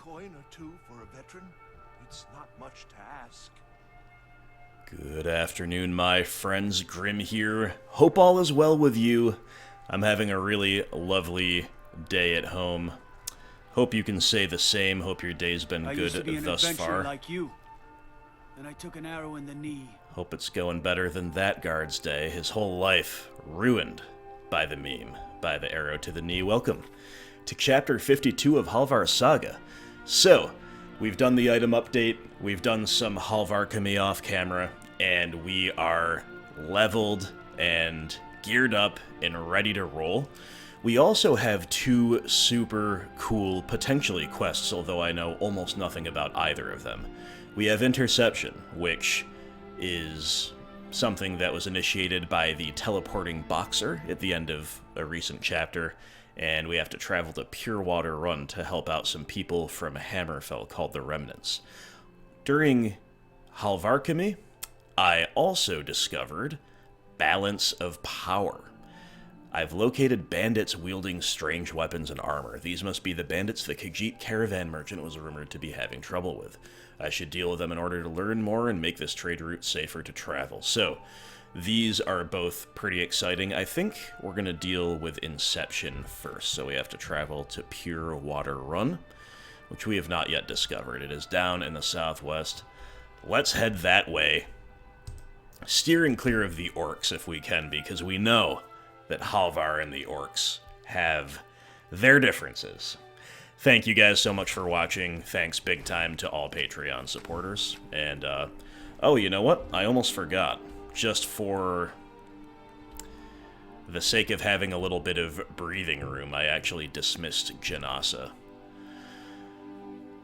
coin or two for a veteran? It's not much to ask. Good afternoon, my friends. Grim here. Hope all is well with you. I'm having a really lovely day at home. Hope you can say the same. Hope your day's been I good used to be an thus adventurer far. like you. Then I took an arrow in the knee. Hope it's going better than that guard's day. His whole life ruined by the meme, by the arrow to the knee. Welcome to Chapter 52 of Halvar's Saga. So, we've done the item update, we've done some Halvar off camera, and we are leveled and geared up and ready to roll. We also have two super cool, potentially quests, although I know almost nothing about either of them. We have Interception, which is something that was initiated by the teleporting boxer at the end of a recent chapter, and we have to travel to Pure Water Run to help out some people from Hammerfell called the Remnants. During Halvar, I also discovered Balance of Power. I've located bandits wielding strange weapons and armor. These must be the bandits the Khajiit caravan merchant was rumored to be having trouble with. I should deal with them in order to learn more and make this trade route safer to travel. So, these are both pretty exciting. I think we're going to deal with Inception first. So we have to travel to Pure Water Run, which we have not yet discovered. It is down in the southwest. Let's head that way, steering clear of the orcs if we can, because we know that Halvar and the orcs have their differences. Thank you guys so much for watching. Thanks big time to all Patreon supporters. And, oh, you know what? I almost forgot. Just for the sake of having a little bit of breathing room, I actually dismissed Janasa.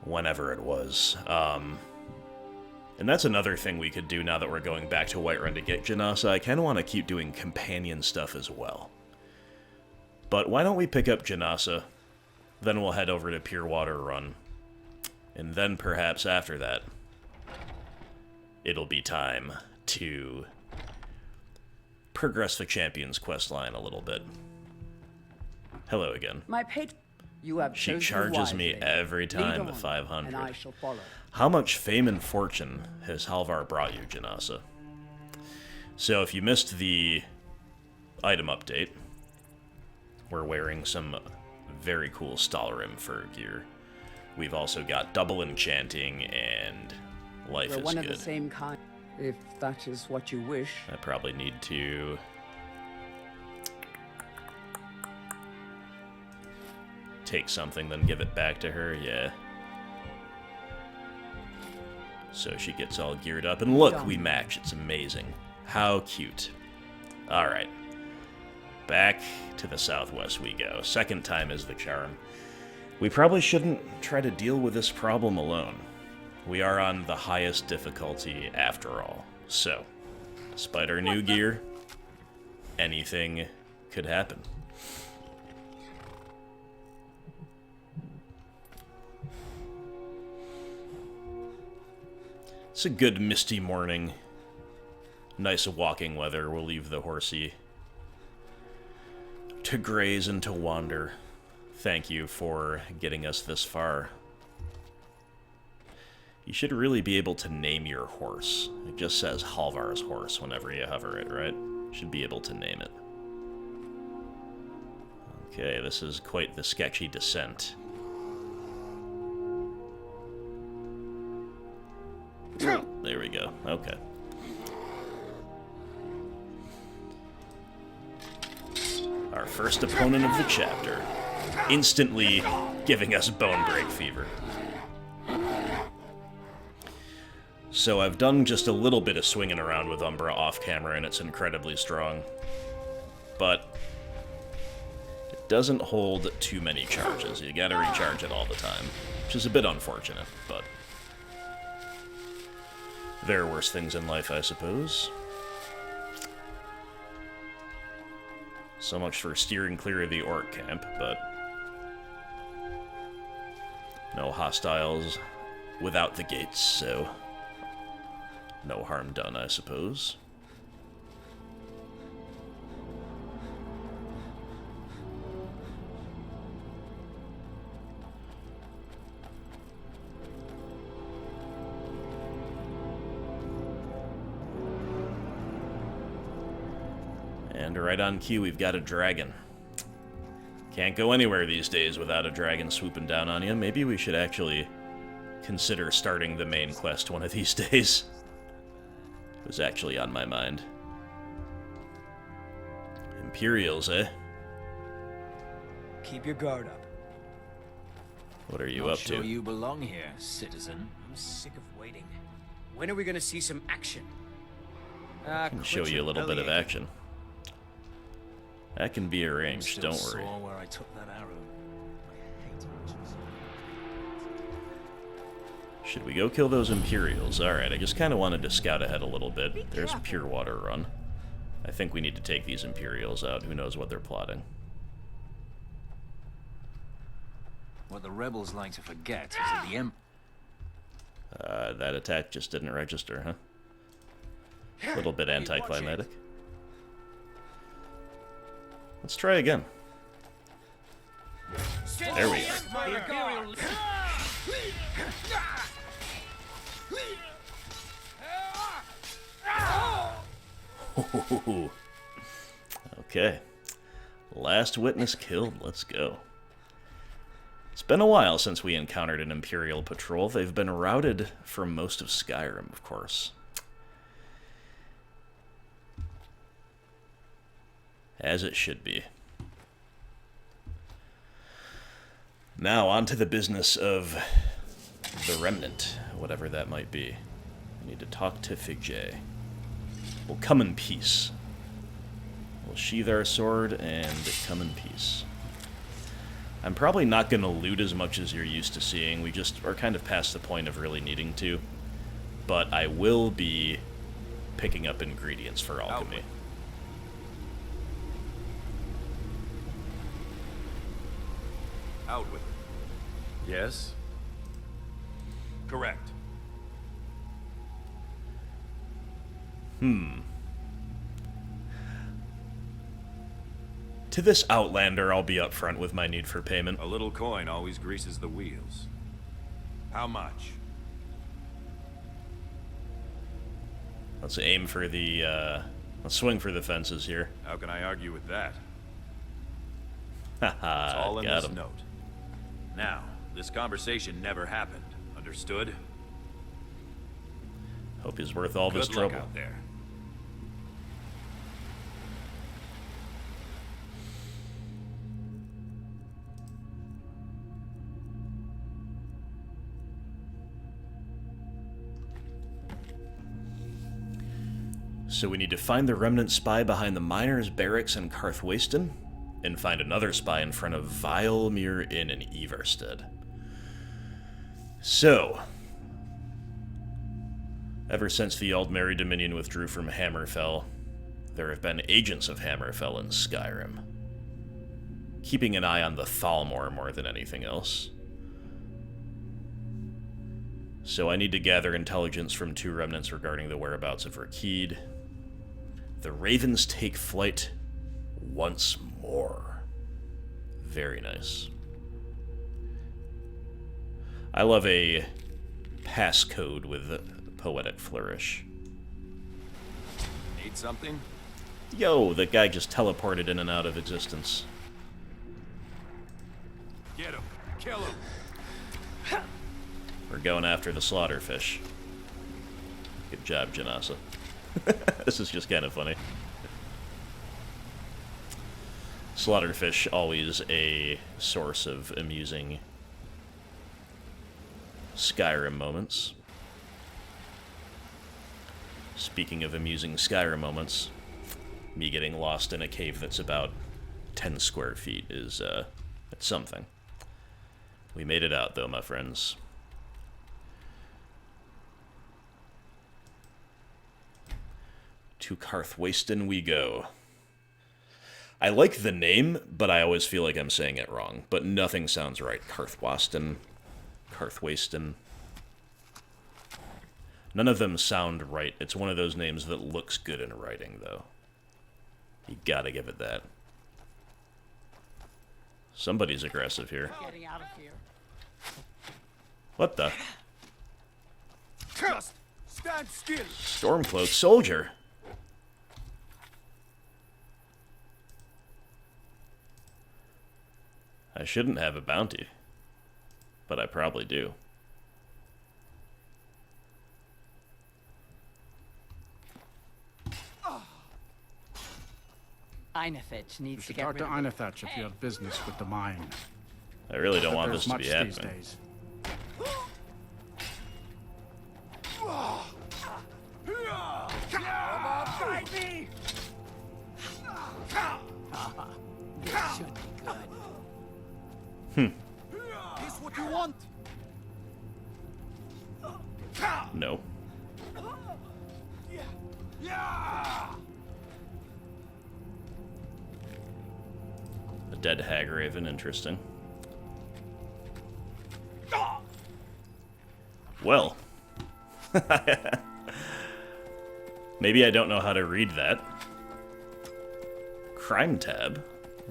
Whenever it was. And that's another thing we could do now that we're going back to Whiterun to get Janasa. I kind of want to keep doing companion stuff as well. But why don't we pick up Janasa, then we'll head over to Pure Water Run, and then perhaps after that, it'll be time to progress the Champions questline a little bit. Hello again. My page, you have She chosen charges me wisely. every time Lead the on, 500. and I shall follow. How much fame and fortune has Halvar brought you, Janasa? So if you missed the item update, we're wearing some very cool Stalrim fur gear. We've also got double enchanting, and life We're is one good. of the same kind, if that is what you wish. I probably need to take something, then give it back to her. Yeah. So she gets all geared up. And look, we match. It's amazing. How cute. Alright. Back to the southwest we go. Second time is the charm. We probably shouldn't try to deal with this problem alone. We are on the highest difficulty after all. So, despite our new gear, anything could happen. It's a good misty morning. Nice walking weather. We'll leave the horsey to graze and to wander. Thank you for getting us this far. You should really be able to name your horse. It just says Halvar's horse whenever you hover it, right? Should be able to name it. Okay, this is quite the sketchy descent. There we go. Okay. Our first opponent of the chapter. Instantly giving us bone break fever. So I've done just a little bit of swinging around with Umbra off camera, and it's incredibly strong. But it doesn't hold too many charges. You gotta recharge it all the time, which is a bit unfortunate, but there are worse things in life, I suppose. So much for steering clear of the orc camp, but no hostiles without the gates, so no harm done, I suppose. And right on cue, we've got a dragon. Can't go anywhere these days without a dragon swooping down on you. Maybe we should actually consider starting the main quest one of these days. It was actually on my mind. Imperials, eh? Keep your guard up. What are you Not up sure to? you belong here, citizen. I'm sick of waiting. When are we gonna see some action? I can show you a little bit of action. That can be arranged, Still don't worry. sore where I took that arrow. I hate archers. Should we go kill those Imperials? Alright, I just kind of wanted to scout ahead a little bit. There's Pure Water Run. I think we need to take these Imperials out. Who knows what they're plotting. What the rebels like to forget is that the That attack just didn't register, huh? A little bit anticlimactic. Let's try again. There we go. Okay. Last witness killed. Let's go. It's been a while since we encountered an Imperial patrol. They've been routed from most of Skyrim, of course. As it should be. Now, on to the business of the Remnant, whatever that might be. We need to talk to Figj. We'll come in peace. We'll sheathe our sword and come in peace. I'm probably not going to loot as much as you're used to seeing. We just are kind of past the point of really needing to. But I will be picking up ingredients for alchemy. Out with it. Yes? Correct. To this Outlander, I'll be upfront with my need for payment. A little coin always greases the wheels. How much? Let's aim for the, let's swing for the fences here. How can I argue with that? Haha, It's all in got this him. note. Now, this conversation never happened. Understood? Hope he's worth all this Good luck trouble. out there. So we need to find the remnant spy behind the miners' barracks in Karthwasten, and find another spy in front of Vilemere Inn in Everstead. So, ever since the Aldmeri Dominion withdrew from Hammerfell, there have been agents of Hammerfell in Skyrim, keeping an eye on the Thalmor more than anything else. So I need to gather intelligence from 2 remnants regarding the whereabouts of Rakid. The ravens take flight once more. Very nice. I love a passcode with a poetic flourish. Need something? Yo, the guy just teleported in and out of existence. Get him. Kill him. We're going after the slaughterfish. Good job, Janasa. This is just kind of funny. Slaughterfish, always a source of amusing Skyrim moments. Speaking of amusing Skyrim moments, me getting lost in a cave that's about 10 square feet is, it's something. We made it out, though, my friends. To Karthwasten we go. I like the name, but I always feel like I'm saying it wrong. But nothing sounds right. Karthwasten. Karthwasten. None of them sound right. It's one of those names that looks good in writing, though. You gotta give it that. Somebody's aggressive here. Getting out of here. What the? Just stand still. Stormcloak soldier. shouldn't have a bounty, but I probably do. Einefetch You needs to should get talk rid to of Einefetch if you have business with the mine. I really don't want There's this to much be these happening. days. This should be good. Is what you want? No. A dead hag raven, interesting. Well. Maybe I don't know how to read that. Crime tab.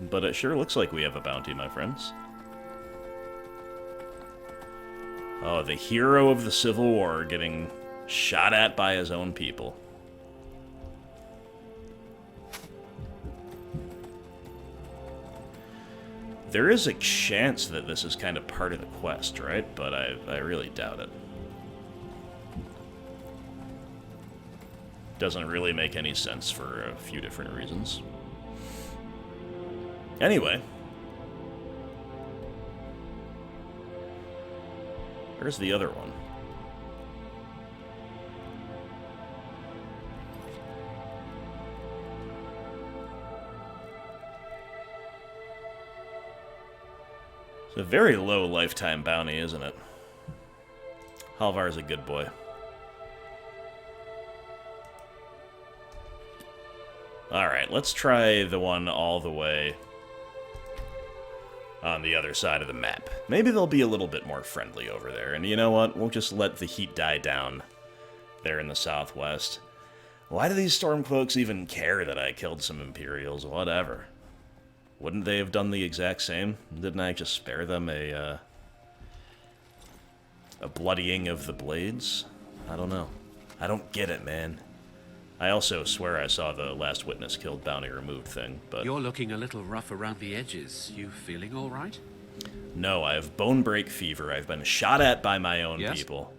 But it sure looks like we have a bounty, my friends. Oh, the hero of the Civil War getting shot at by his own people. There is a chance that this is kind of part of the quest, right? But I really doubt it. Doesn't really make any sense for a few different reasons. Anyway. Where's the other one? It's a very low lifetime bounty, isn't it? Halvar's a good boy. Alright, let's try the one all the way on the other side of the map. Maybe they'll be a little bit more friendly over there. And you know what? We'll just let the heat die down there in the southwest. Why do these Stormcloaks even care that I killed some Imperials? Whatever. Wouldn't they have done the exact same? Didn't I just spare them a bloodying of the blades? I don't know. I don't get it, man. I also swear I saw the last witness killed bounty removed thing, but... You're looking a little rough around the edges. You feeling all right? No, I have bone break fever. I've been shot at by my own Yes? people.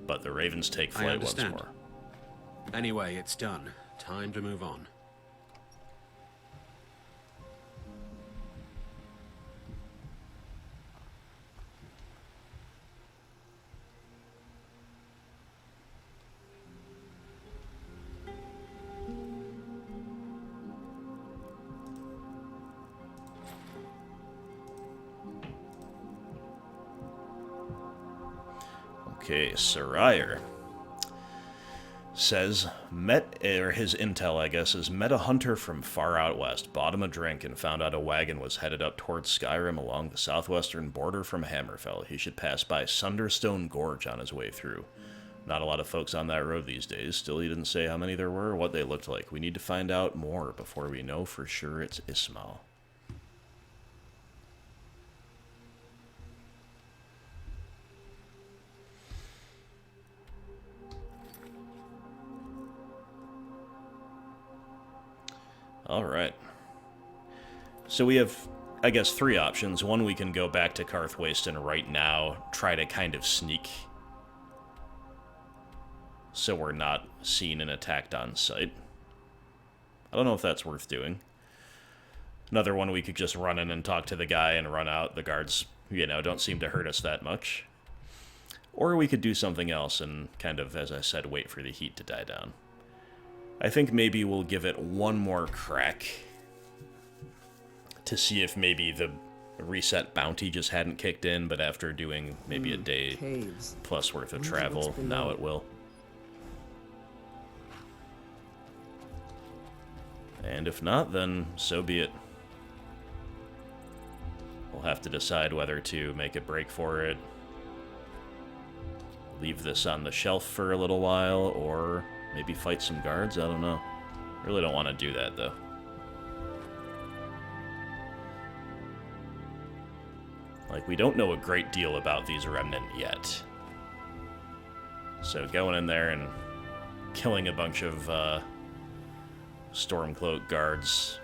But the ravens take I flight once understand. more. Anyway, it's done. Time to move on. Okay, Sarier says, his intel, I guess, is met a hunter from far out west, bought him a drink, and found out a wagon was headed up towards Skyrim along the southwestern border from Hammerfell. He should pass by Sunderstone Gorge on his way through. Not a lot of folks on that road these days. Still, he didn't say how many there were or what they looked like. We need to find out more before we know for sure it's Ismail. Alright. So we have, I guess, three options. One, we can go back to Karthwasten right now, try to kind of sneak so we're not seen and attacked on sight. I don't know if that's worth doing. Another one, we could just run in and talk to the guy and run out. The guards, you know, don't seem to hurt us that much. Or we could do something else and kind of, as I said, wait for the heat to die down. I think maybe we'll give it one more crack to see if maybe the reset bounty just hadn't kicked in, but after doing maybe a day Caves. plus worth of Wonder travel, what's below. now it will. And if not, then so be it. We'll have to decide whether to make a break for it, leave this on the shelf for a little while, or maybe fight some guards. I don't know. Really don't want to do that, though. Like, we don't know a great deal about these Remnant yet. So going in there and killing a bunch of Stormcloak guards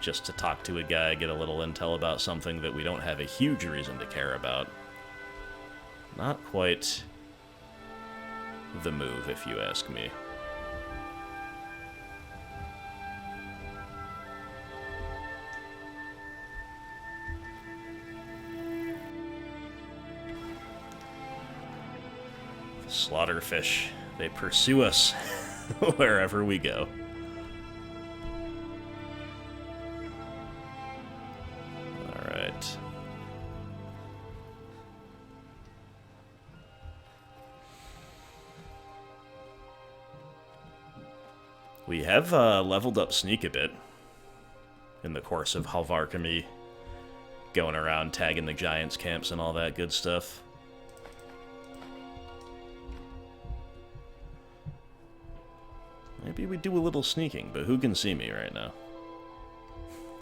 just to talk to a guy, get a little intel about something that we don't have a huge reason to care about. Not quite the move, if you ask me. Slaughterfish. They pursue us wherever we go. Alright. We have leveled up Sneak a bit in the course of Halvar going around tagging the Giants' camps and all that good stuff. Maybe we do a little sneaking, but who can see me right now?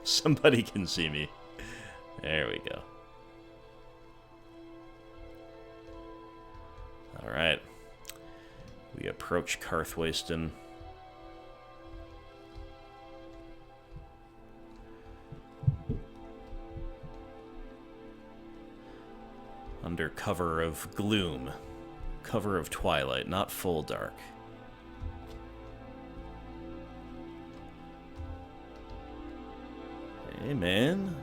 Somebody can see me. There we go. Alright. We approach Karthwasten. Under cover of gloom. Cover of twilight, not full dark. Hey, man.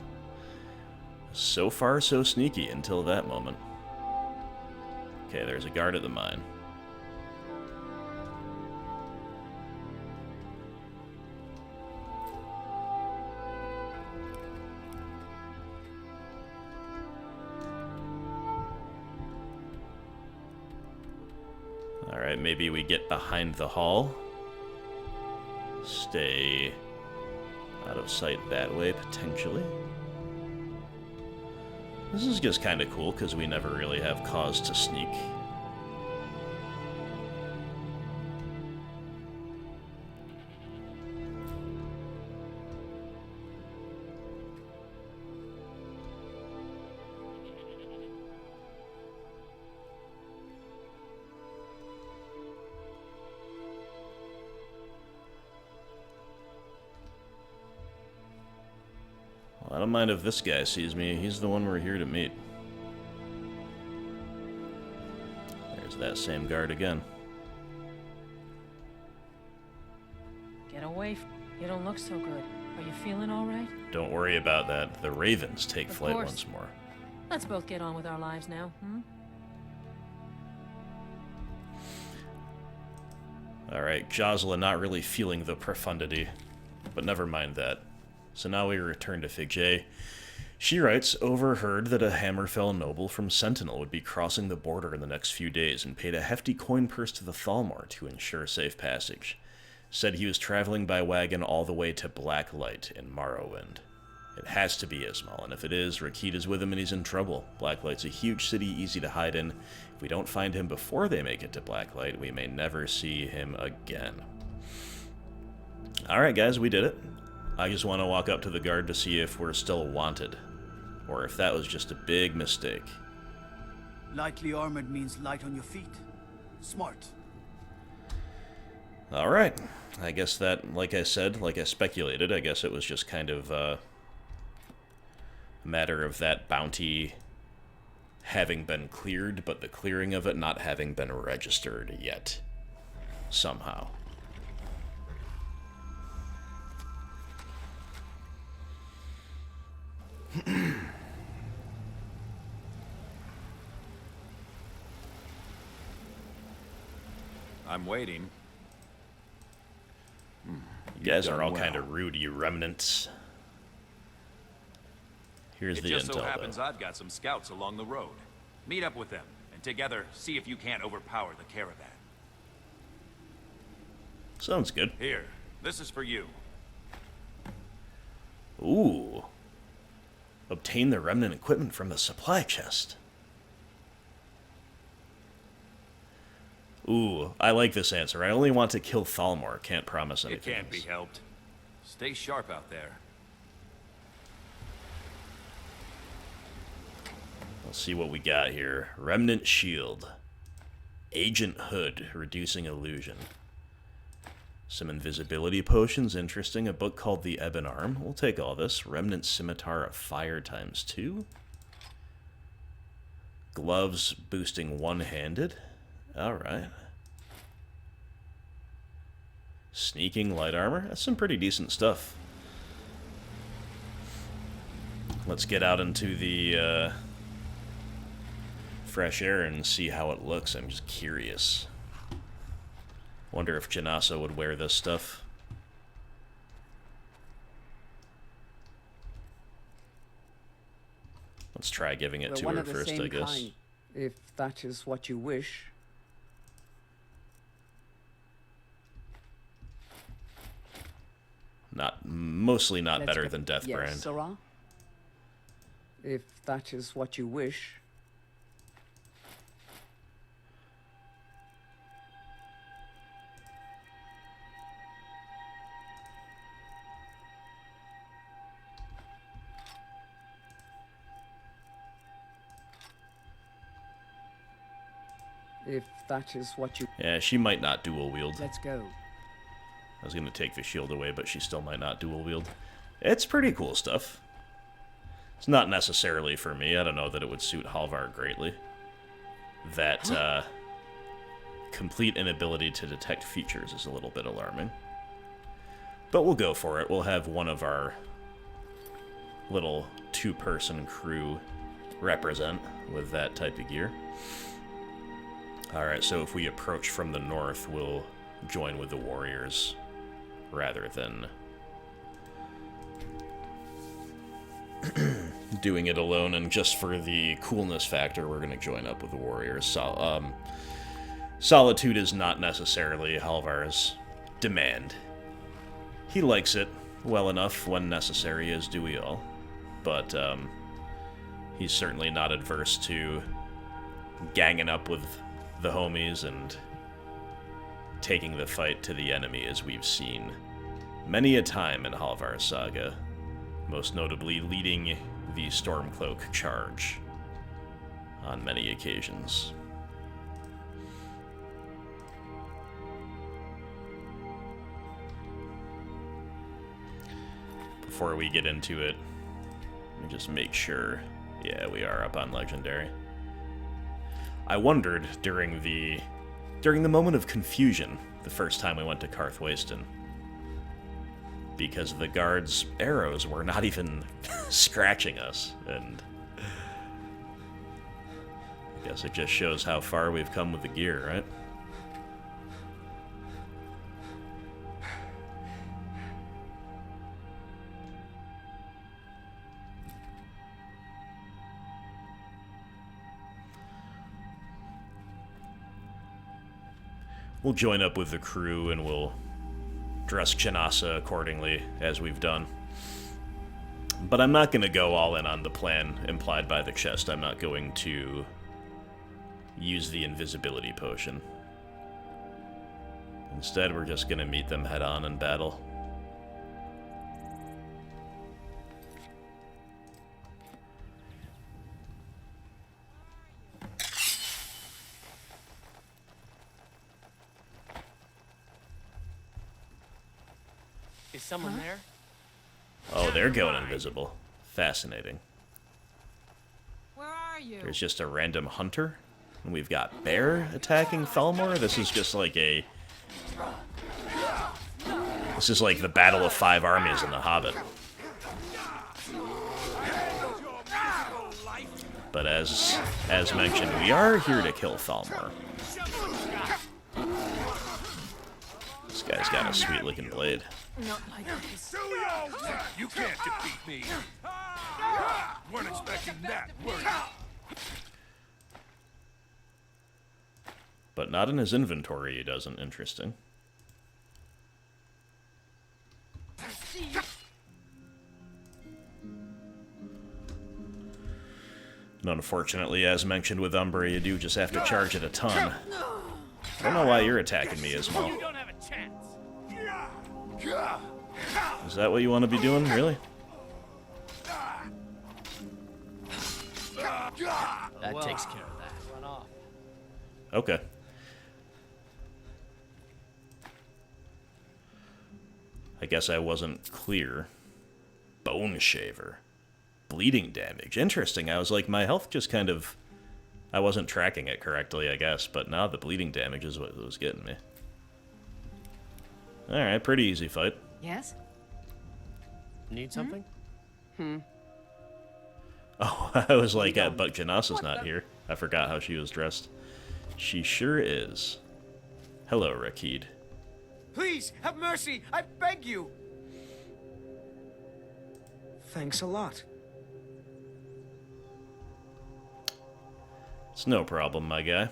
So far, so sneaky until that moment. Okay, there's a guard at the mine. Alright, maybe we get behind the hall. Stay out of sight that way, potentially. This is just kind of cool, because we never really have cause to sneak. I don't mind if this guy sees me. He's the one we're here to meet. There's that same guard again. Get away. You don't look so good. Are you feeling all right? Don't worry about that. The ravens take Of flight course. once more. Let's both get on with our lives now, hmm? Alright, Jocelyn not really feeling the profundity, but never mind that. So now we return to Figje. She writes, overheard that a Hammerfell noble from Sentinel would be crossing the border in the next few days and paid a hefty coin purse to the Thalmor to ensure safe passage. Said he was traveling by wagon all the way to Black Light in Morrowind. It has to be Ismail, and if it is, Rakit is with him and he's in trouble. Black Light's a huge city, easy to hide in. If we don't find him before they make it to Black Light, we may never see him again. Alright guys, we did it. I just want to walk up to the guard to see if we're still wanted, or if that was just a big mistake. Lightly armored means light on your feet. Smart. Alright, I guess that, like I said, like I speculated, I guess it was just kind of a matter of that bounty having been cleared, but the clearing of it not having been registered yet, somehow. I'm waiting. You guys are done all well. kind of rude, you remnants. Here's It the just intel, so happens though. I've got some scouts along the road. Meet up with them, and together see if you can't overpower the caravan. Sounds good. Here, this is for you. Ooh. Obtain the remnant equipment from the supply chest. Ooh, I like this answer. I only want to kill Thalmor. Can't promise It anything can't be else. helped. Stay sharp out there. Let's see what we got here. Remnant shield. Agent hood, reducing illusion. Some invisibility potions, interesting. A book called The Ebon Arm. We'll take all this. Remnant Scimitar of Fire ×2. Gloves boosting one-handed. Alright. Sneaking light armor. That's some pretty decent stuff. Let's get out into the fresh air and see how it looks. I'm just curious. Wonder if Janasa would wear this stuff. Let's try giving it to her first, I guess. Kind, if that is what you wish. Mostly not better than Deathbrand. Yes, Sarah? If that is what you wish. If that is what you... Yeah, she might not dual wield. Let's go. I was going to take the shield away, but she still might not dual wield. It's pretty cool stuff. It's not necessarily for me. I don't know that it would suit Halvar greatly. That complete inability to detect features is a little bit alarming. But we'll go for it. We'll have one of our little two-person crew represent with that type of gear. Alright, so if we approach from the north, we'll join with the warriors rather than doing it alone. And just for the coolness factor, we're going to join up with the warriors. Solitude is not necessarily Halvar's demand. He likes it well enough when necessary, as do we all. But he's certainly not adverse to ganging up with the homies and taking the fight to the enemy, as we've seen many a time in Halvar's saga, most notably leading the Stormcloak charge on many occasions. Before we get into it, let me just make sure. Yeah, we are up on Legendary. I wondered during the moment of confusion the first time we went to Karthwasten, because the guards' arrows were not even scratching us, and I guess it just shows how far we've come with the gear, right? We'll join up with the crew and we'll dress Janasa accordingly, as we've done. But I'm not going to go all in on the plan implied by the chest. I'm not going to use the invisibility potion. Instead, we're just going to meet them head-on in battle. Is someone there? Oh, they're going invisible. Fascinating. Where are you? There's just a random hunter. And we've got Bear attacking Thalmor. This is just like a... This is like the Battle of Five Armies in The Hobbit. But as mentioned, we are here to kill Thalmor. This guy's got a sweet-looking blade. Not like this. You can't defeat me. Weren't expecting that, were you? But not in his inventory, he doesn't. Interesting. And unfortunately, as mentioned with Umbra, you do just have to charge it a ton. I don't know why you're attacking me, Ismail. You don't have a chance. Is that what you want to be doing, really? That takes care of that. Run off. Okay. I guess I wasn't clear. Bone shaver. Bleeding damage. Interesting. I was like, my health just kind of... I wasn't tracking it correctly, I guess, but now the bleeding damage is what was getting me. Alright, pretty easy fight. Yes? Need something? Oh, I was like, but Janasa's not here. I forgot how she was dressed. She sure is. Hello, Rakid. Please, have mercy! I beg you! Thanks a lot. It's no problem, my guy.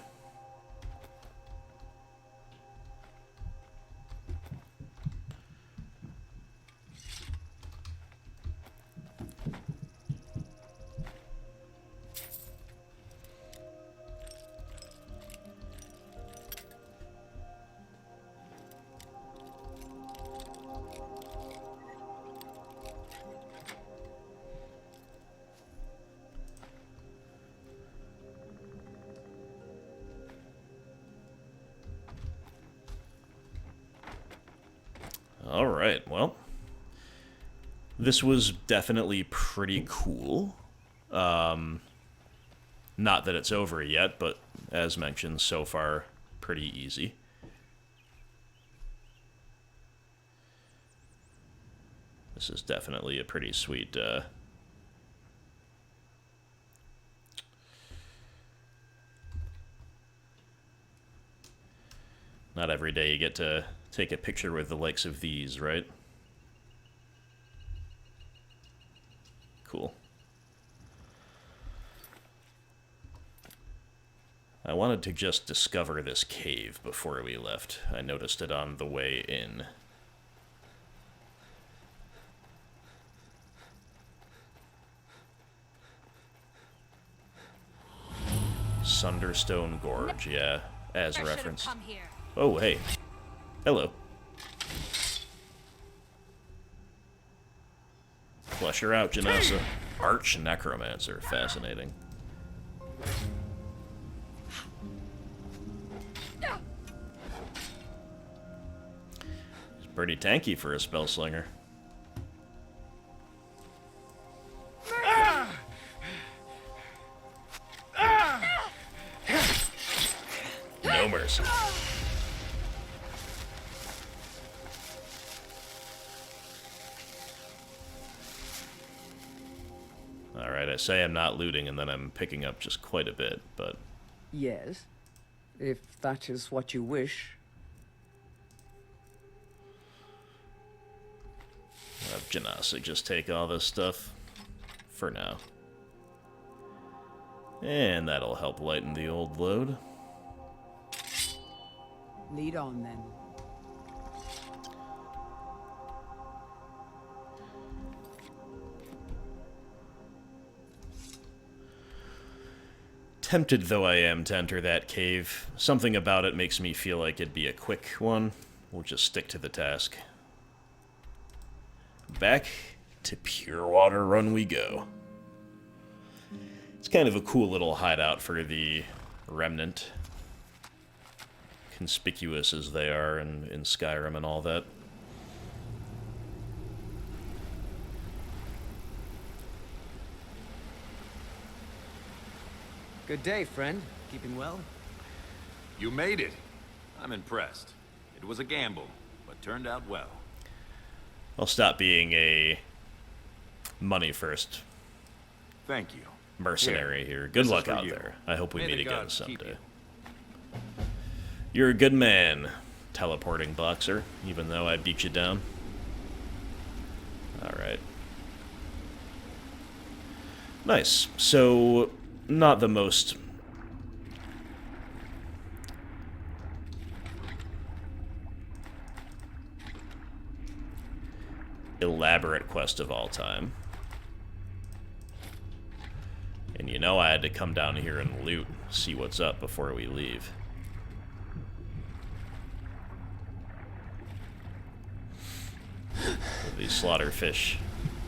Alright, well. This was definitely pretty cool. Not that it's over yet, but as mentioned, so far, pretty easy. This is definitely a pretty sweet, not every day you get to take a picture with the likes of these, right? Cool. I wanted to just discover this cave before we left. I noticed it on the way in. Sunderstone Gorge, yeah, as referenced. Oh, hey. Hello. Flush her out, Janasa. Arch Necromancer. Fascinating. He's pretty tanky for a spellslinger. No mercy. Alright, I say I'm not looting, and then I'm picking up just quite a bit, but... Yes, if that is what you wish. I'll have Janasa just take all this stuff. For now. And that'll help lighten the old load. Lead on, then. Tempted though I am to enter that cave, something about it makes me feel like it'd be a quick one. We'll just stick to the task. Back to Pure Water Run we go. It's kind of a cool little hideout for the Remnant. Conspicuous as they are in Skyrim and all that. Good day, friend. Keeping well? You made it. I'm impressed. It was a gamble, but turned out well. I'll stop being a money first Thank you. mercenary here. Good This is luck for out you. there. I hope we May meet the again gods keep someday. you. You're a good man, teleporting boxer, even though I beat you down. Alright. Nice. So, not the most... elaborate quest of all time. And you know I had to come down here and loot, see what's up before we leave. With these slaughterfish,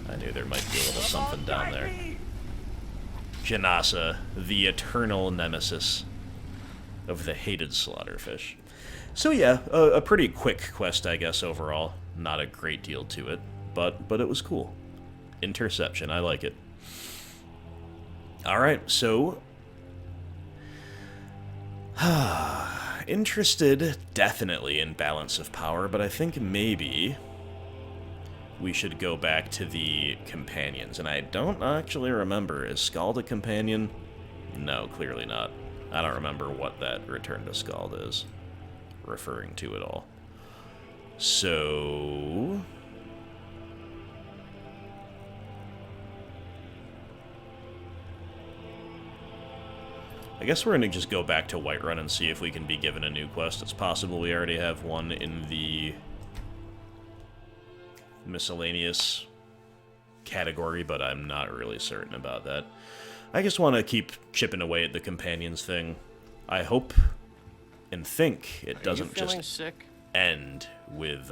I knew there might be a little something down there. Janasa, the eternal nemesis of the hated slaughterfish. So yeah, a pretty quick quest, I guess, overall. Not a great deal to it, but it was cool. Interception, I like it. Alright, so... interested, definitely, in balance of power, but I think maybe we should go back to the companions. And I don't actually remember, is Skald a companion? No, clearly not. I don't remember what that Return to Skald is referring to at all. So... I guess we're going to just go back to Whiterun and see if we can be given a new quest. It's possible we already have one in the miscellaneous category, but I'm not really certain about that. I just want to keep chipping away at the companions thing. I hope and think it doesn't just sick? end with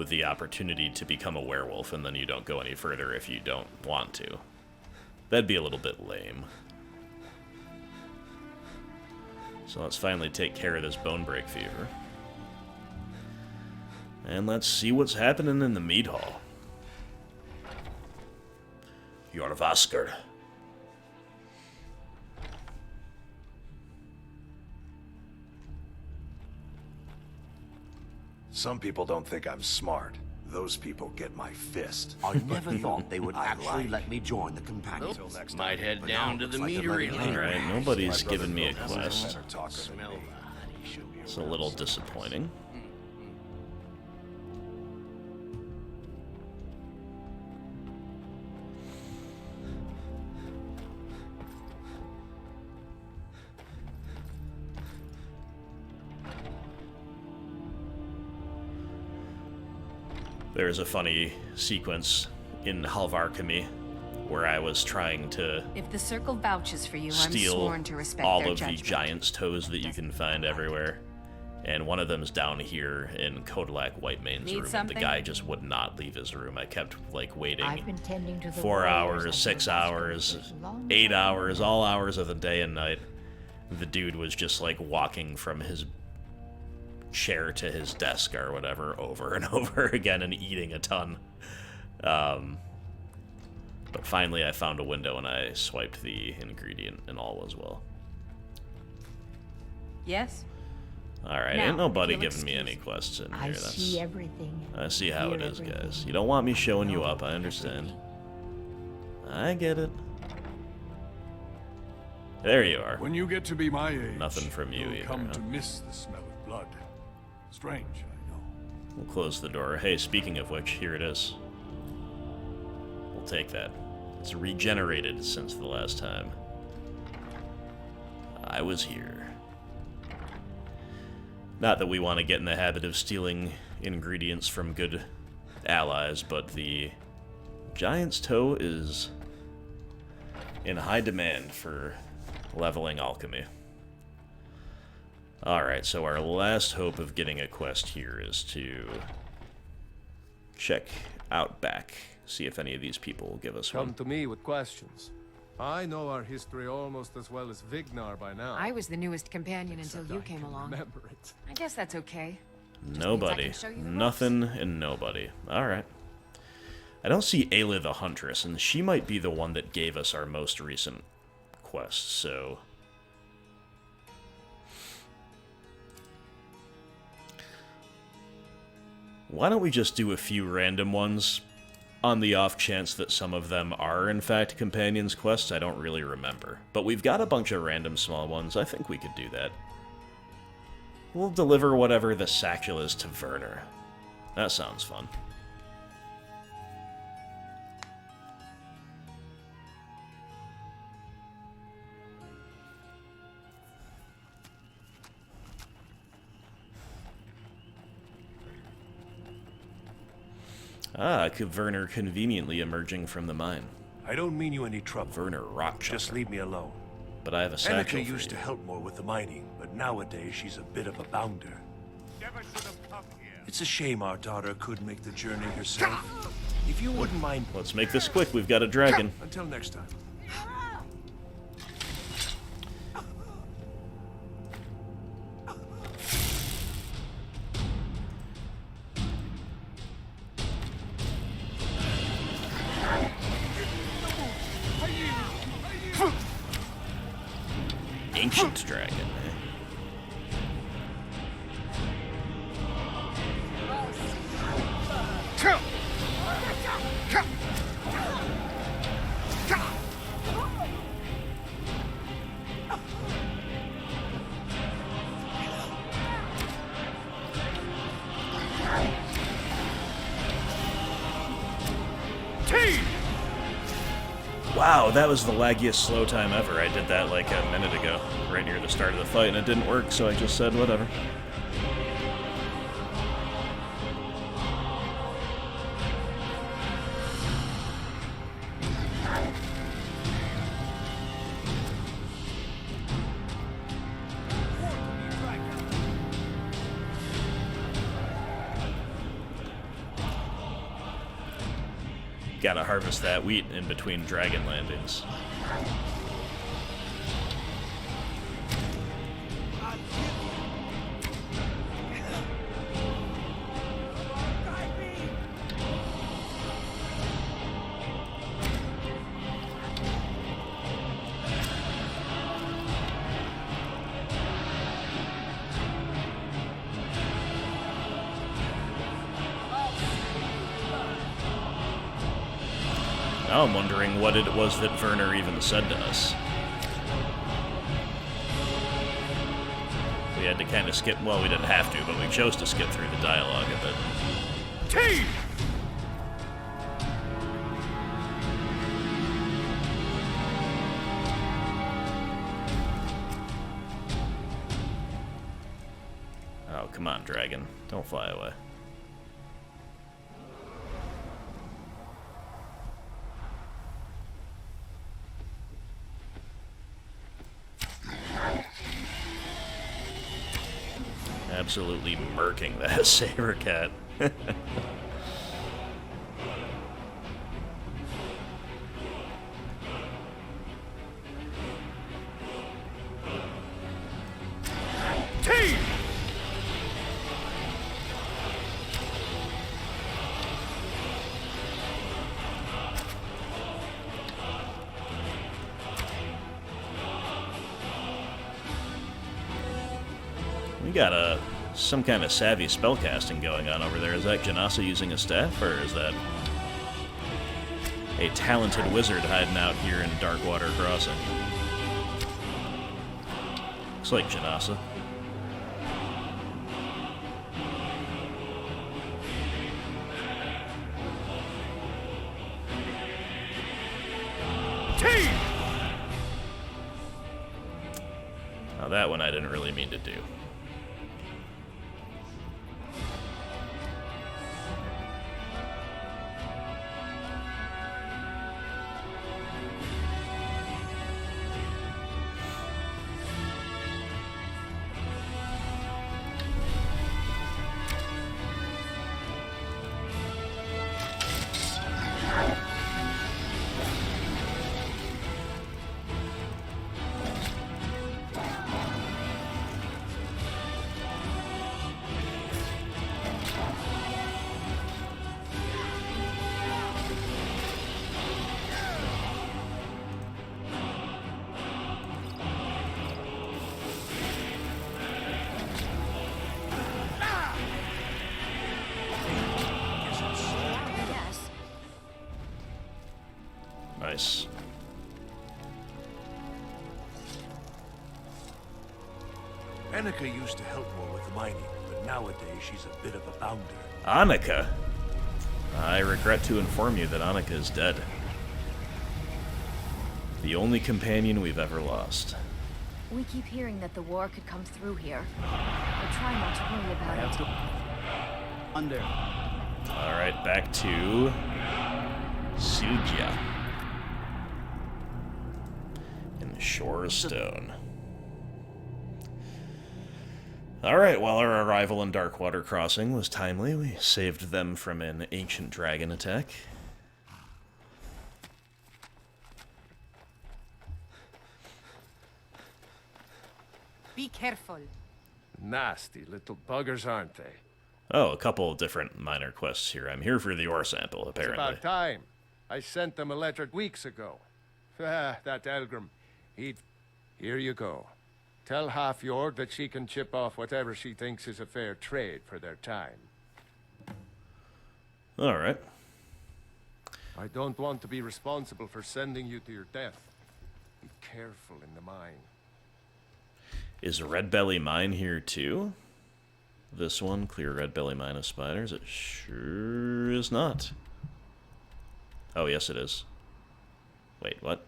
the opportunity to become a werewolf, and then you don't go any further if you don't want to. That'd be a little bit lame. So let's finally take care of this bone break fever. And let's see what's happening in the mead hall. You're Vaskar. Some people don't think I'm smart. Those people get my fist. I never thought they would actually let me join the companions. Might head down to the meadery later. Alright, nobody's given me a quest. Better talker than me. It's a little disappointing. There's a funny sequence in Halvar where I was trying to If the circle vouches for you, I'm steal sworn to respect all their of the judgment. giant's toes that you can find everywhere. And one of them's down here in Kodalak Whitemane's Need room, and the something? guy just would not leave his room. I kept, like, waiting I've been tending to the 4 warriors hours, and 6 their hours, masters as long 8 as I hours, all hours of the day and night. The dude was just, like, walking from his chair to his desk or whatever over and over again and eating a ton. But finally I found a window and I swiped the ingredient and all was well. Yes? Alright, Now, ain't nobody if you'll giving me any excuse quests in I here. see everything. I see how it hear is, everything, guys. You don't want me showing you know up, I understand. everything. I get it. There you are. When you get to be my age, Nothing from you you'll either, come huh? to miss the smell of blood. Strange, I know. We'll close the door. Hey, speaking of which, here it is. We'll take that. It's regenerated since the last time I was here. Not that we want to get in the habit of stealing ingredients from good allies, but the giant's toe is in high demand for leveling alchemy. Alright, so our last hope of getting a quest here is to check out back, see if any of these people will give us one. Come to me with questions. I know our history almost as well as Vignar by now. I was the newest companion until you came along. Remember it. I guess that's okay. Nobody. means I can show you the Nothing and nobody. Alright. I don't see Ayla the Huntress, and she might be the one that gave us our most recent quest, so... why don't we just do a few random ones, on the off chance that some of them are, in fact, companions' quests? I don't really remember. But we've got a bunch of random small ones. I think we could do that. We'll deliver whatever the satchel is to Werner. That sounds fun. Ah, Werner conveniently emerging from the mine. I don't mean you any trouble. Werner rock Just leave me alone. But I have a satchel Annika for used to you. help more with the mining, but nowadays she's a bit of a bounder. It's a shame our daughter couldn't make the journey herself. If you wouldn't mind... Let's make this quick, we've got a dragon. Until next time. Ancient dragon, eh? Wow, that was the laggiest slow time ever. I did that like a minute ago, right near the start of the fight, and it didn't work, so I just said whatever. Gotta harvest that wheat in between dragon landings. Now I'm wondering what it was that Werner even said to us. We had to kind of skip, well, we didn't have to, but we chose to skip through the dialogue a bit. T! Oh, come on, dragon. Don't fly away. Absolutely murking that saber cat. We got some kind of savvy spellcasting going on over there. Is that Janasa using a staff, or is that a talented wizard hiding out here in Darkwater Crossing? Looks like Janasa. Now that one I didn't really mean to do. Nice. Annika used to help more with the mining, but nowadays she's a bit of a bounder. Annika? I regret to inform you that Annika is dead. The only companion we've ever lost. We keep hearing that the war could come through here. We're trying not to worry about it. Under. Alright, back to Sylgia. In the Shore of Stone. Alright, while our arrival in Darkwater Crossing was timely, we saved them from an ancient dragon attack. Be careful. Nasty little buggers, aren't they? Oh, a couple of different minor quests here. I'm here for the ore sample, apparently. It's about time. I sent them a letter weeks ago. That Elgrim. Here you go. Tell Halfjord that she can chip off whatever she thinks is a fair trade for their time. Alright. I don't want to be responsible for sending you to your death. Be careful in the mine. Is Red Belly Mine here too? This one, clear Red Belly Mine of spiders? It sure is not. Oh, yes it is. Wait, what?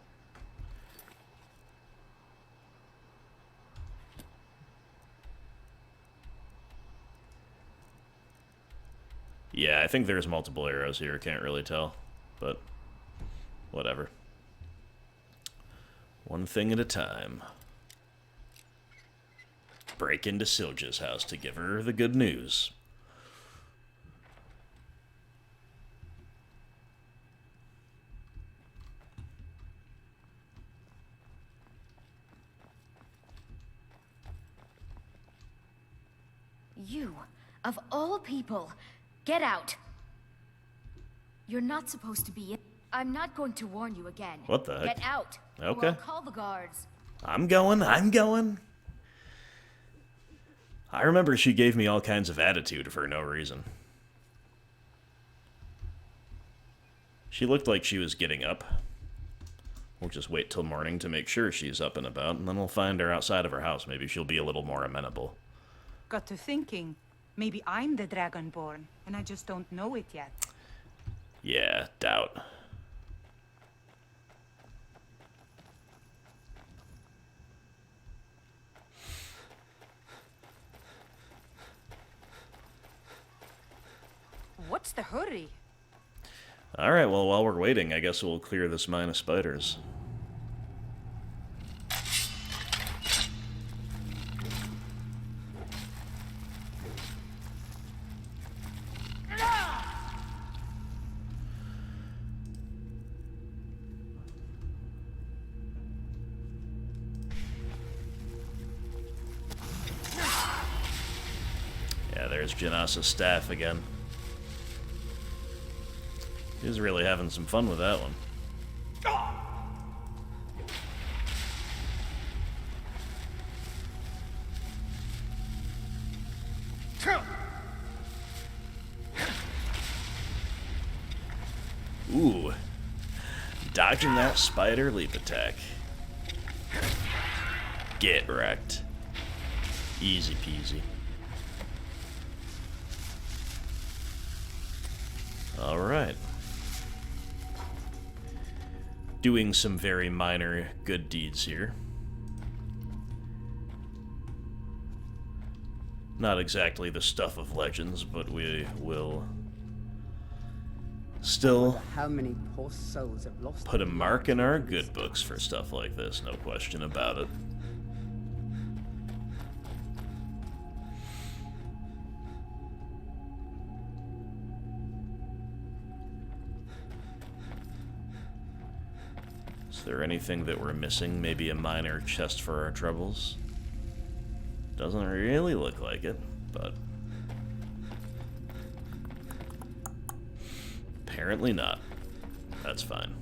Yeah, I think there's multiple arrows here. Can't really tell, but whatever. One thing at a time. Break into Silja's house to give her the good news. You, of all people, get out. You're not supposed to be in. I'm not going to warn you again. What the heck? Get out. Okay. Or I'll call the guards. I'm going. I remember she gave me all kinds of attitude for no reason. She looked like she was getting up. We'll just wait till morning to make sure she's up and about, and then we'll find her outside of her house. Maybe she'll be a little more amenable. Got to thinking, maybe I'm the Dragonborn, and I just don't know it yet. Yeah, doubt. What's the hurry? Alright, well, while we're waiting, I guess we'll clear this mine of spiders. Yeah, there's Janasa's staff again. He's really having some fun with that one. Ooh. Dodging that spider leap attack. Get wrecked. Easy peasy. Alright. Doing some very minor good deeds here. Not exactly the stuff of legends, but we will still How many poor souls have lost put a mark in our good books for stuff like this, no question about it. Is there anything that we're missing? Maybe a minor chest for our troubles? Doesn't really look like it, but apparently not. That's fine.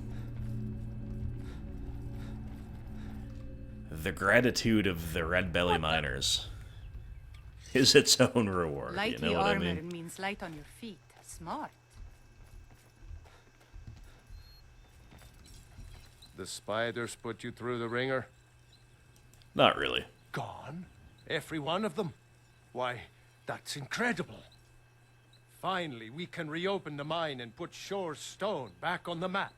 The gratitude of the Red Belly Miners is its own reward, you Lightly know what I armored mean? means light on your feet. Smart. The spiders put you through the ringer? Not really. Gone? Every one of them? Why, that's incredible. Finally, we can reopen the mine and put Shore's stone back on the map.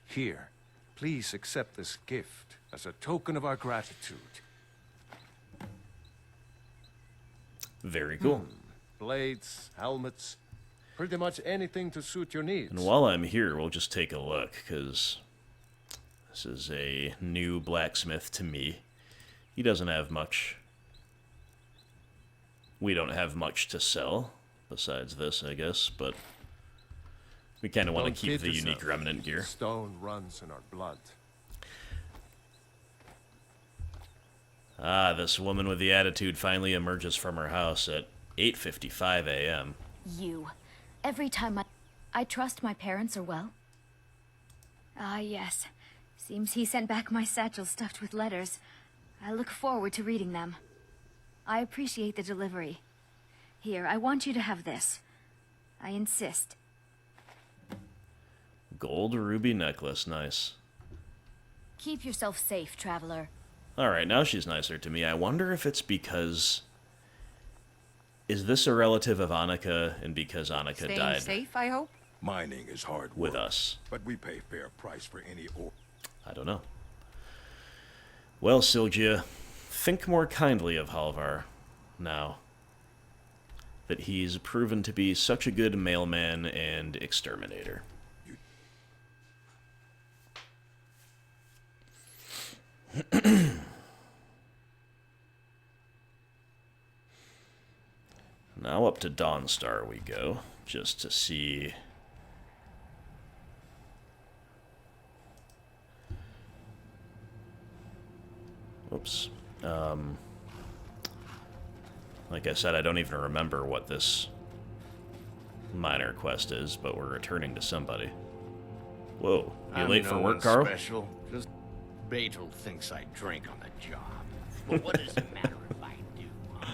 Here, please accept this gift as a token of our gratitude. Very cool. Blades, helmets, pretty much anything to suit your needs. And while I'm here, we'll just take a look, because this is a new blacksmith to me. He doesn't have much. We don't have much to sell, besides this, I guess, but we kind of want to Don't keep kid the unique yourself. remnant gear. Stone runs in our blood. Ah, this woman with the attitude finally emerges from her house at 8:55 a.m. You. Every time I trust my parents are well. Ah, yes. Seems he sent back my satchel stuffed with letters. I look forward to reading them. I appreciate the delivery. Here, I want you to have this. I insist. Gold ruby necklace, nice. Keep yourself safe, traveler. Alright, now she's nicer to me. I wonder if it's because... Is this a relative of Annika, and because Annika died safe, I hope? Mining is hard work, with us? but we pay fair price for any ore. I don't know. Well, Sylgia, think more kindly of Halvar now that he's proven to be such a good mailman and exterminator. Now up to Dawnstar we go, just to see... Oops. Like I said, I don't even remember what this minor quest is, but we're returning to somebody. Whoa, you late for work, Carl? Special. Just Betel thinks I drink on the job. But what does it matter if I do, huh?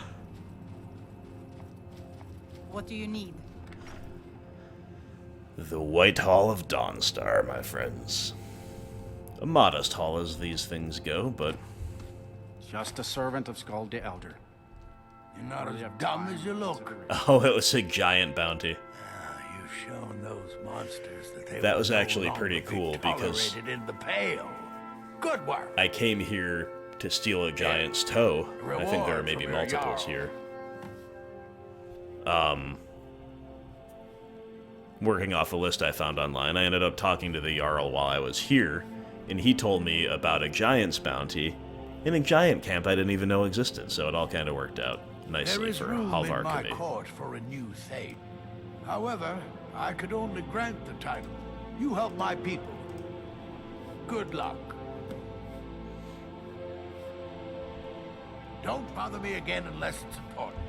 What do you need? The White Hall of Dawnstar, my friends. A modest hall as these things go, but... Just a servant of Skald the Elder. You're not as dumb as you look. Oh, it was a giant bounty. You've shown those monsters that That was actually pretty cool because in the pale. Good work. I came here to steal a giant's toe. I think there are maybe multiples here. Working off a list I found online, I ended up talking to the Jarl while I was here, and he told me about a giant's bounty in a giant camp I didn't even know existed, so it all kind of worked out nicely for Halvar in my to me. court for a new thane. However, I could only grant the title. You help my people. Good luck. Don't bother me again unless it's important.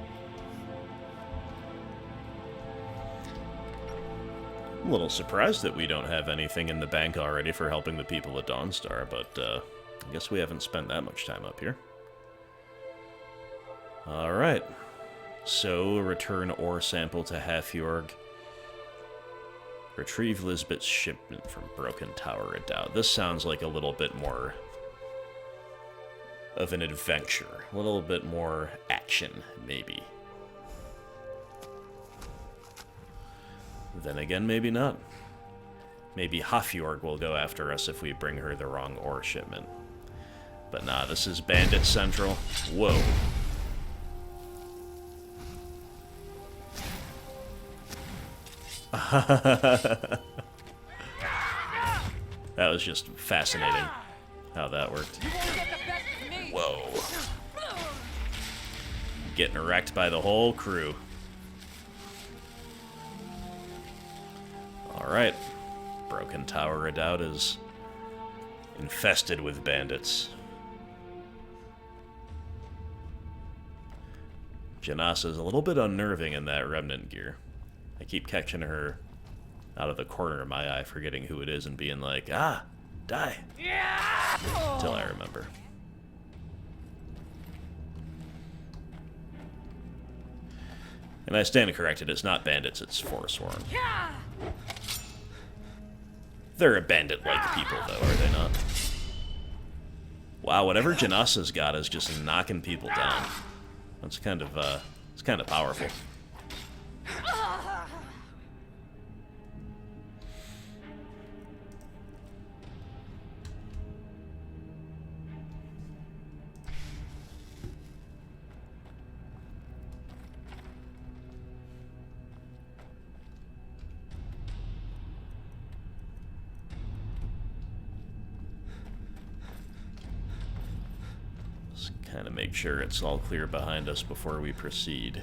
I'm a little surprised that we don't have anything in the bank already for helping the people at Dawnstar, but I guess we haven't spent that much time up here. Alright. So, return ore sample to Halfjorg. Retrieve Lisbeth's shipment from Broken Tower Redoubt. This sounds like a little bit more of an adventure. A little bit more action, maybe. Then again, maybe not. Maybe Halfjorg will go after us if we bring her the wrong ore shipment. But nah, this is Bandit Central. Whoa. That was just fascinating how that worked. Whoa. Getting wrecked by the whole crew. Alright. Broken Tower Redoubt is infested with bandits. Janasa's a little bit unnerving in that remnant gear. I keep catching her out of the corner of my eye, forgetting who it is and being like, ah, die. Until I remember. And I stand corrected, it's not bandits, it's Forsworn. They're a bandit-like people, though, are they not? Wow, whatever Janasa's got is just knocking people down. That's kind of, it's kind of powerful. Kind of make sure it's all clear behind us before we proceed.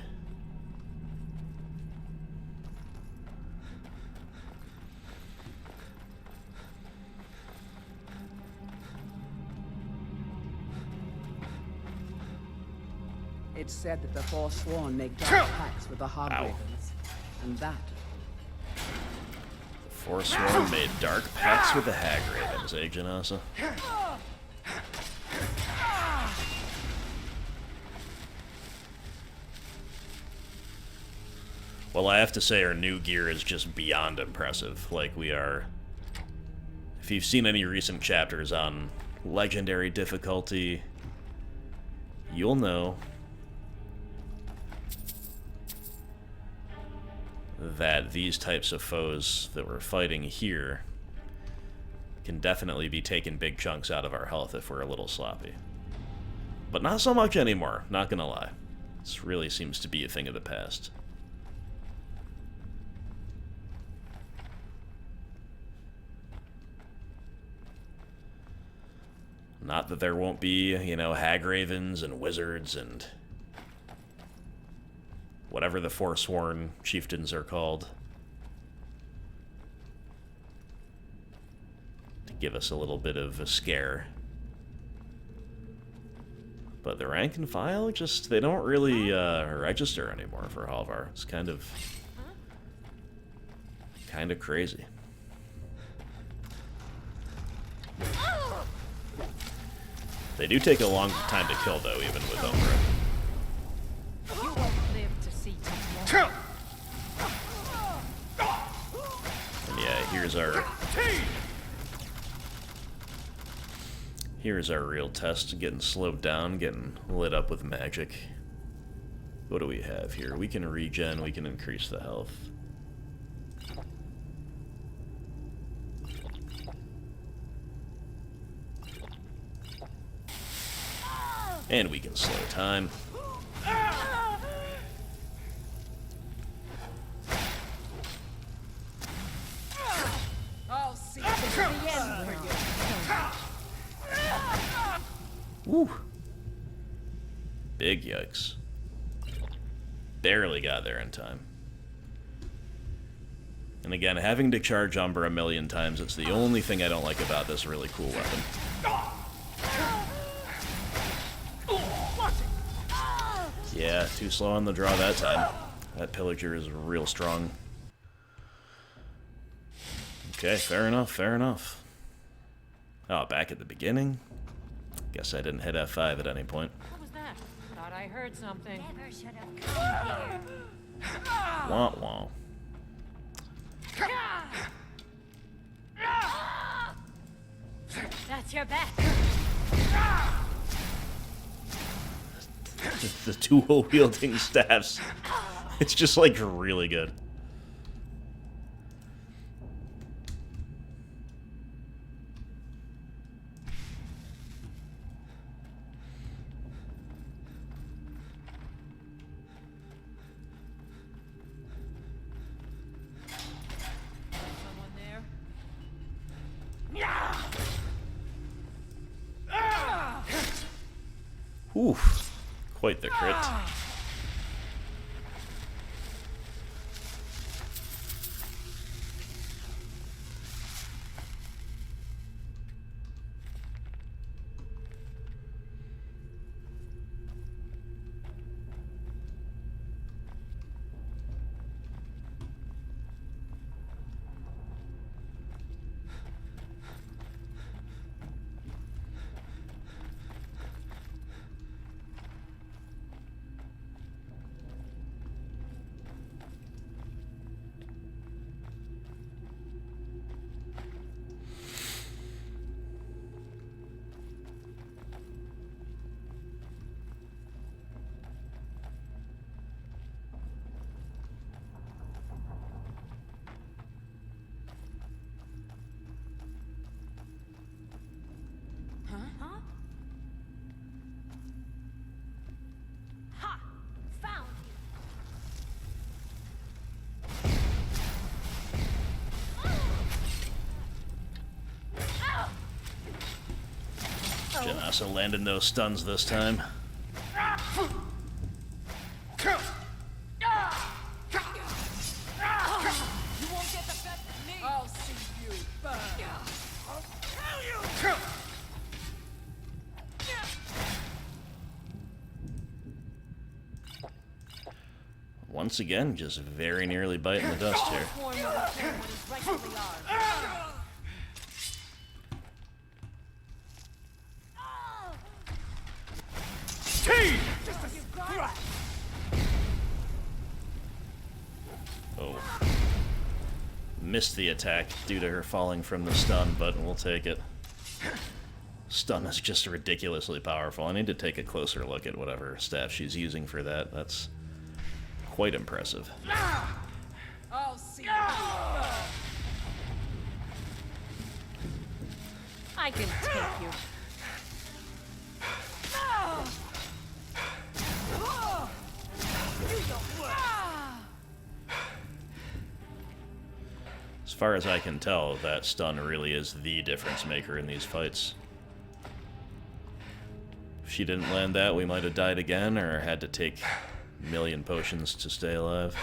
It's said that the Forsworn make dark pacts with the Hobravens, and that Forsworn made dark pacts with the hag ravens, eh, Janasa? Well, I have to say our new gear is just beyond impressive. Like, we are... If you've seen any recent chapters on legendary difficulty, you'll know that these types of foes that we're fighting here can definitely be taking big chunks out of our health if we're a little sloppy. But not so much anymore, not gonna lie. This really seems to be a thing of the past. Not that there won't be, you know, hag ravens and wizards and whatever the Forsworn chieftains are called, to give us a little bit of a scare. But the rank and file, just, they don't really register anymore for Halvar. It's kind of crazy. They do take a long time to kill, though, even with Umbra. You won't live to see tomorrow. And yeah, here's our real test, getting slowed down, getting lit up with magic. What do we have here? We can regen, we can increase the health. And we can slow time. I'll see this to the end for you. Woo! Big yikes. Barely got there in time. And again, having to charge Umbra 1,000,000 times, it's the only thing I don't like about this really cool weapon. Yeah, too slow on the draw that time. That pillager is real strong. Okay, fair enough, fair enough. Oh, back at the beginning? Guess I didn't hit F5 at any point. What was that? Thought I heard something. Never should have come here. Wah wah. That's your bet. The dual-wielding staffs. It's just, like, really good. Someone there? Oof. Quite the crit. Janasa landed no stuns this time. I'll see you burn. I'll tell you. Once again, just very nearly biting the dust here. Oh. Missed the attack due to her falling from the stun, but we'll take it. Stun is just ridiculously powerful. I need to take a closer look at whatever staff she's using for that. That's quite impressive. I'll see. I can take you. As far as I can tell, that stun really is the difference maker in these fights. If she didn't land that, we might have died again, or had to take a million potions to stay alive.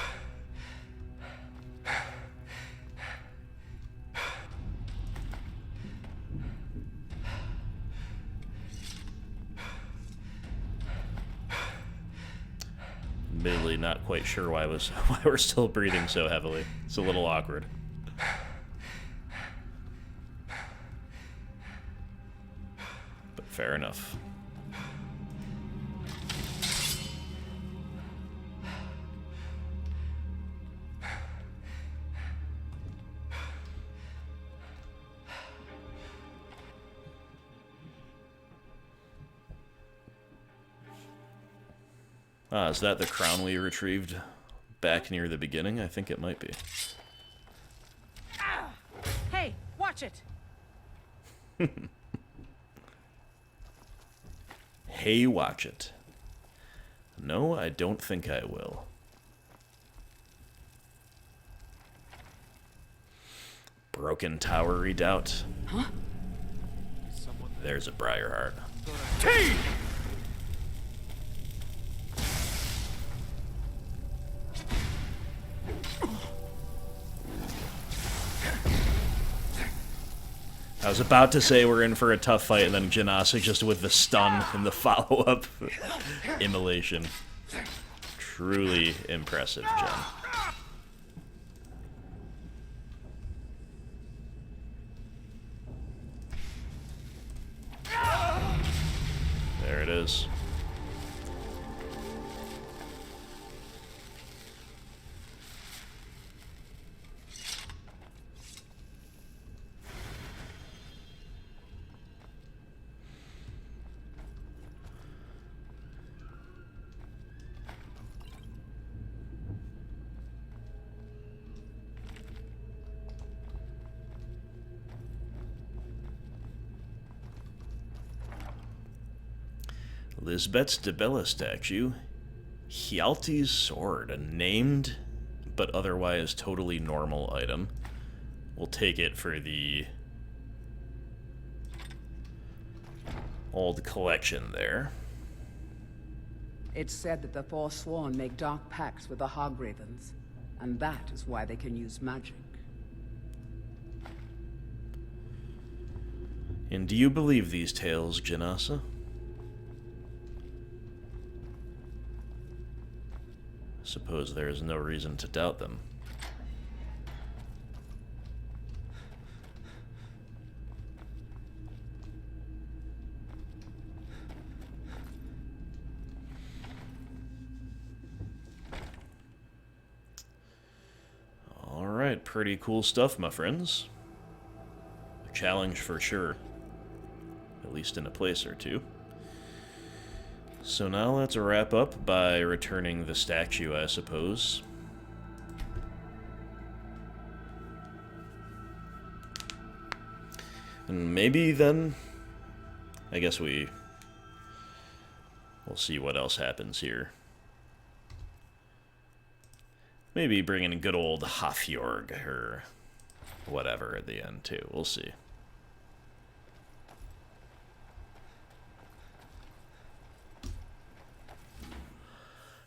Admittedly, not quite sure why we're still breathing so heavily. It's a little awkward. But fair enough. Ah, is that the crown we retrieved back near the beginning? I think it might be. Hey, watch it. Hey, watch it. No, I don't think I will. Broken Tower Redoubt. Huh? There's a Briarheart. I was about to say we're in for a tough fight, and then Janasa just with the stun and the follow-up immolation. Truly impressive, Jen. There it is. Lisbeth's Debella statue. Hjalti's sword, a named but otherwise totally normal item. We'll take it for the old collection there. It's said that the Forsworn make dark pacts with the Hogravens, and that is why they can use magic. And do you believe these tales, Janasa? Suppose there is no reason to doubt them. Alright, pretty cool stuff, my friends. A challenge for sure. At least in a place or two. So now let's wrap up by returning the statue, I suppose. And maybe then, I guess we'll see what else happens here. Maybe bring in good old Hafjorg or whatever at the end too. We'll see.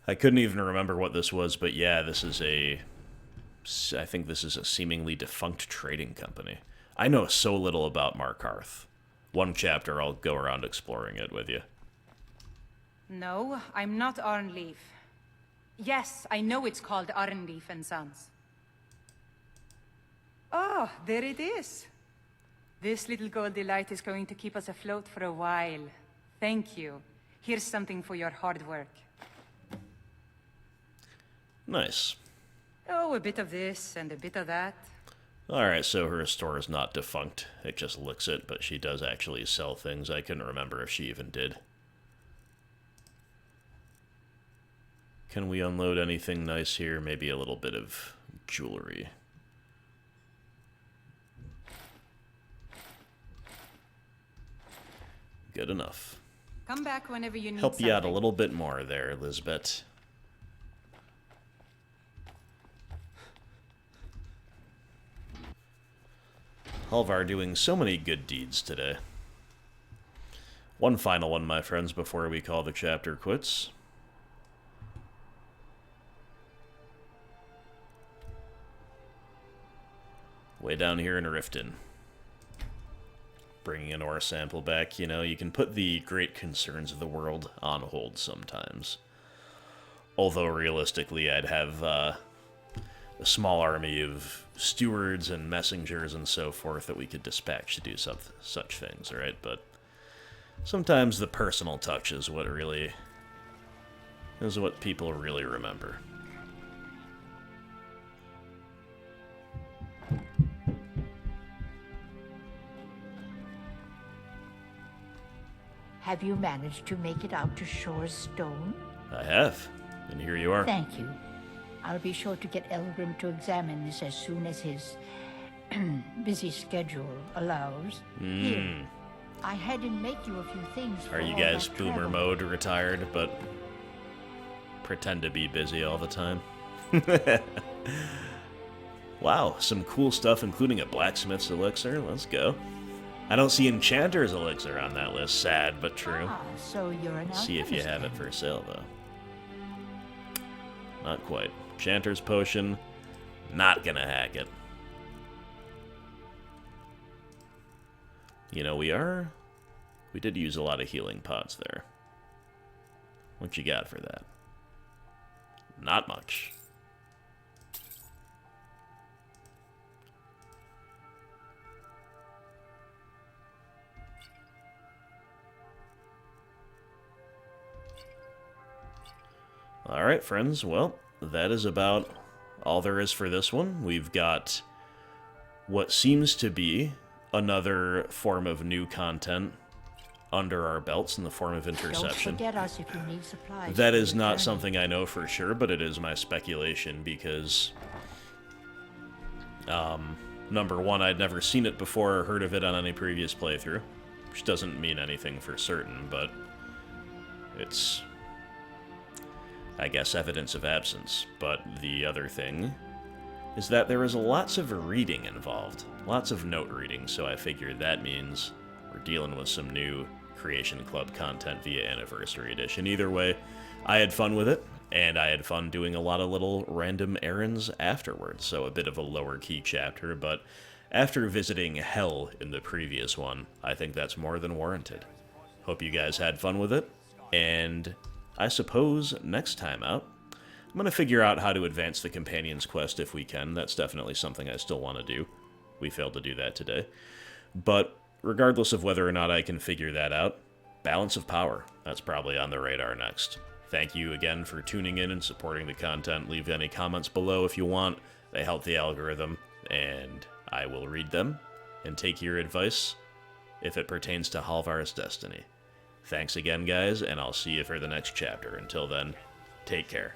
I couldn't even remember what this was, but yeah, this is I think this is a seemingly defunct trading company. I know so little about Markarth. One chapter, I'll go around exploring it with you. No, I'm not on leave. Yes, I know it's called Arnleif and Sons. Oh, there it is. This little gold delight is going to keep us afloat for a while. Thank you. Here's something for your hard work. Nice. Oh, a bit of this and a bit of that. Alright, so her store is not defunct. It just looks it, but she does actually sell things. I couldn't remember if she even did. Can we unload anything nice here? Maybe a little bit of jewelry. Good enough. Come back whenever you need Help you out a something. little bit more there, Lisbeth. Halvar doing so many good deeds today. One final one, my friends, before we call the chapter quits. Way down here in Riften. Bringing an ore sample back, you know, you can put the great concerns of the world on hold sometimes. Although, realistically, I'd have a small army of stewards and messengers and so forth that we could dispatch to do such things, right? But sometimes the personal touch is what people really remember. Have you managed to make it out to Shore's Stone? I have, and here you are. Thank you. I'll be sure to get Elgrim to examine this as soon as his busy schedule allows. Here, I had him make you a few things for Are you all guys that boomer travel. mode retired, but pretend to be busy all the time? Wow, some cool stuff, including a blacksmith's elixir. Let's go. I don't see enchanter's elixir on that list. Sad, but true. Ah, so you're an See if you alchemist have then. it for sale, though. Not quite. Enchanter's potion. Not gonna hack it. You know, we did use a lot of healing pots there. What you got for that? Not much. Alright, friends, well, that is about all there is for this one. We've got what seems to be another form of new content under our belts in the form of interception. Don't forget us if you need supplies. That for is your not journey. something I know for sure, but it is my speculation because, number one, I'd never seen it before or heard of it on any previous playthrough, which doesn't mean anything for certain, but it's, I guess, evidence of absence. But the other thing is that there is lots of reading involved, lots of note reading, so I figured that means we're dealing with some new Creation Club content via Anniversary Edition. Either way, I had fun with it, and I had fun doing a lot of little random errands afterwards, so a bit of a lower key chapter, but after visiting Hell in the previous one, I think that's more than warranted. Hope you guys had fun with it, and I suppose next time out, I'm going to figure out how to advance the Companion's Quest if we can. That's definitely something I still want to do. We failed to do that today. But regardless of whether or not I can figure that out, Balance of Power, that's probably on the radar next. Thank you again for tuning in and supporting the content. Leave any comments below if you want. They help the algorithm, and I will read them and take your advice if it pertains to Halvar's destiny. Thanks again, guys, and I'll see you for the next chapter. Until then, take care.